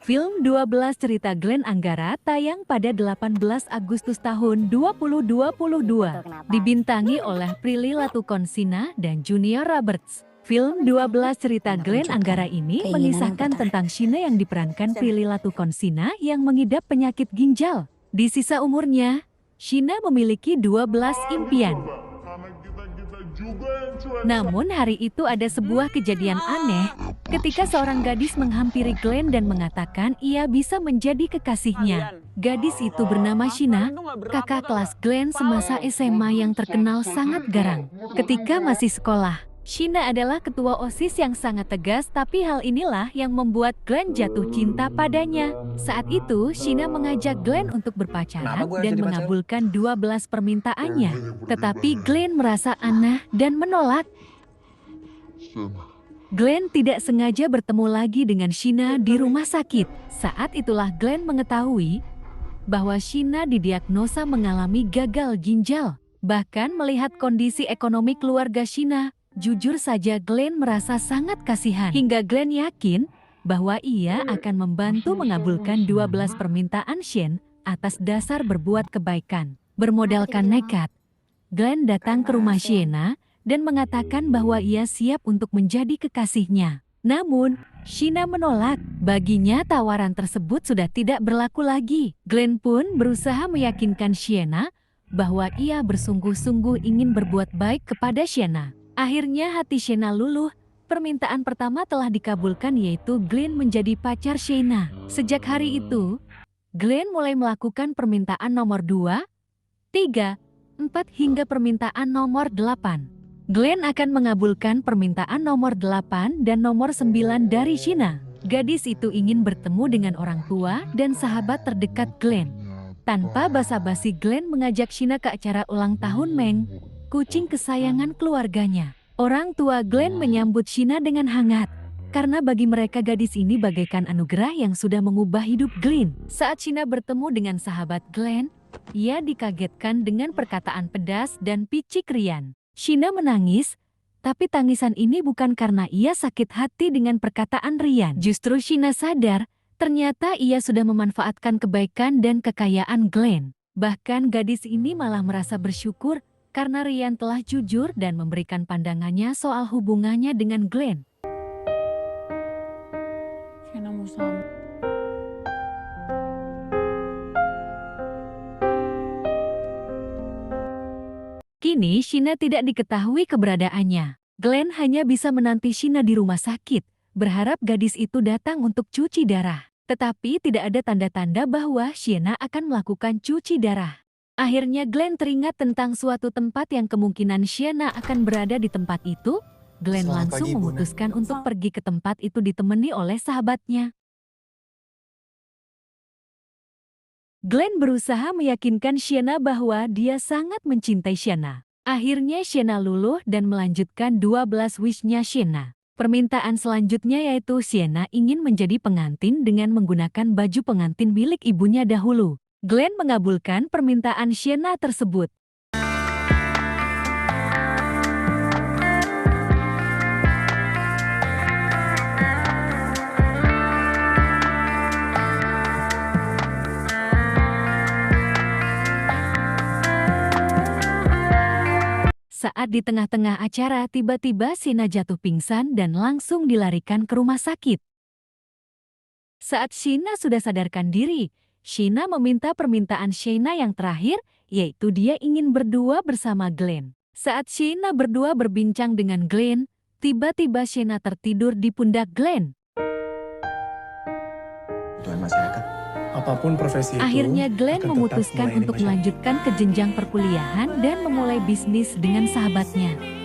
Film 12 Cerita Glenn Anggara tayang pada 18 Agustus tahun 2022. Dibintangi oleh Prilly Latuconsina dan Junior Roberts. Film 12 Cerita Glenn Anggara ini mengisahkan tentang Sheena yang diperankan Prilly Latuconsina yang mengidap penyakit ginjal. Di sisa umurnya, Sheena memiliki 12 impian. Namun hari itu ada sebuah kejadian aneh ketika seorang gadis menghampiri Glenn dan mengatakan ia bisa menjadi kekasihnya. Gadis itu bernama Sheena, kakak kelas Glenn semasa SMA yang terkenal sangat garang. Ketika masih sekolah, Sheena adalah ketua OSIS yang sangat tegas, tapi hal inilah yang membuat Glenn jatuh cinta padanya. Saat itu, Sheena mengajak Glenn untuk berpacaran dan mengabulkan 12 permintaannya. Tetapi Glenn merasa aneh dan menolak. Glenn tidak sengaja bertemu lagi dengan Sheena di rumah sakit. Saat itulah Glenn mengetahui bahwa Sheena didiagnosa mengalami gagal ginjal. Bahkan melihat kondisi ekonomi keluarga Sheena, jujur saja Glenn merasa sangat kasihan. Hingga Glenn yakin bahwa ia akan membantu mengabulkan 12 permintaan Sheena atas dasar berbuat kebaikan. Bermodalkan nekat, Glenn datang ke rumah Sheena dan mengatakan bahwa ia siap untuk menjadi kekasihnya. Namun, Sheena menolak. Baginya tawaran tersebut sudah tidak berlaku lagi. Glenn pun berusaha meyakinkan Sheena bahwa ia bersungguh-sungguh ingin berbuat baik kepada Sheena. Akhirnya hati Sheena luluh. Permintaan pertama telah dikabulkan, yaitu Glenn menjadi pacar Sheena. Sejak hari itu, Glenn mulai melakukan permintaan nomor 2, 3, 4 hingga permintaan nomor 8. Glenn akan mengabulkan permintaan nomor 8 dan nomor 9 dari Sheena. Gadis itu ingin bertemu dengan orang tua dan sahabat terdekat Glenn. Tanpa basa-basi, Glenn mengajak Sheena ke acara ulang tahun Meng, kucing kesayangan keluarganya. Orang tua Glenn menyambut Sheena dengan hangat, karena bagi mereka gadis ini bagaikan anugerah yang sudah mengubah hidup Glenn. Saat Sheena bertemu dengan sahabat Glenn, ia dikagetkan dengan perkataan pedas dan picik riang. Sheena menangis, tapi tangisan ini bukan karena ia sakit hati dengan perkataan riang. Justru Sheena sadar, ternyata ia sudah memanfaatkan kebaikan dan kekayaan Glenn. Bahkan gadis ini malah merasa bersyukur karena Ryan telah jujur dan memberikan pandangannya soal hubungannya dengan Glenn. Kini Sheena tidak diketahui keberadaannya. Glenn hanya bisa menanti Sheena di rumah sakit, berharap gadis itu datang untuk cuci darah. Tetapi tidak ada tanda-tanda bahwa Sheena akan melakukan cuci darah. Akhirnya Glenn teringat tentang suatu tempat yang kemungkinan Sheena akan berada di tempat itu. Glenn langsung memutuskan untuk pergi ke tempat itu ditemani oleh sahabatnya. Glenn berusaha meyakinkan Sheena bahwa dia sangat mencintai Sheena. Akhirnya Sheena luluh dan melanjutkan 12 wish-nya Sheena. Permintaan selanjutnya yaitu Sheena ingin menjadi pengantin dengan menggunakan baju pengantin milik ibunya dahulu. Glenn mengabulkan permintaan Sheena tersebut. Saat di tengah-tengah acara, tiba-tiba Sheena jatuh pingsan dan langsung dilarikan ke rumah sakit. Saat Sheena sudah sadarkan diri, Sheena meminta permintaan Sheena yang terakhir, yaitu dia ingin berdua bersama Glenn. Saat Sheena berdua berbincang dengan Glenn, tiba-tiba Sheena tertidur di pundak Glenn. Tuhan masyarakat, apapun profesi itu, akhirnya Glenn memutuskan untuk melanjutkan ke jenjang perkuliahan dan memulai bisnis dengan sahabatnya.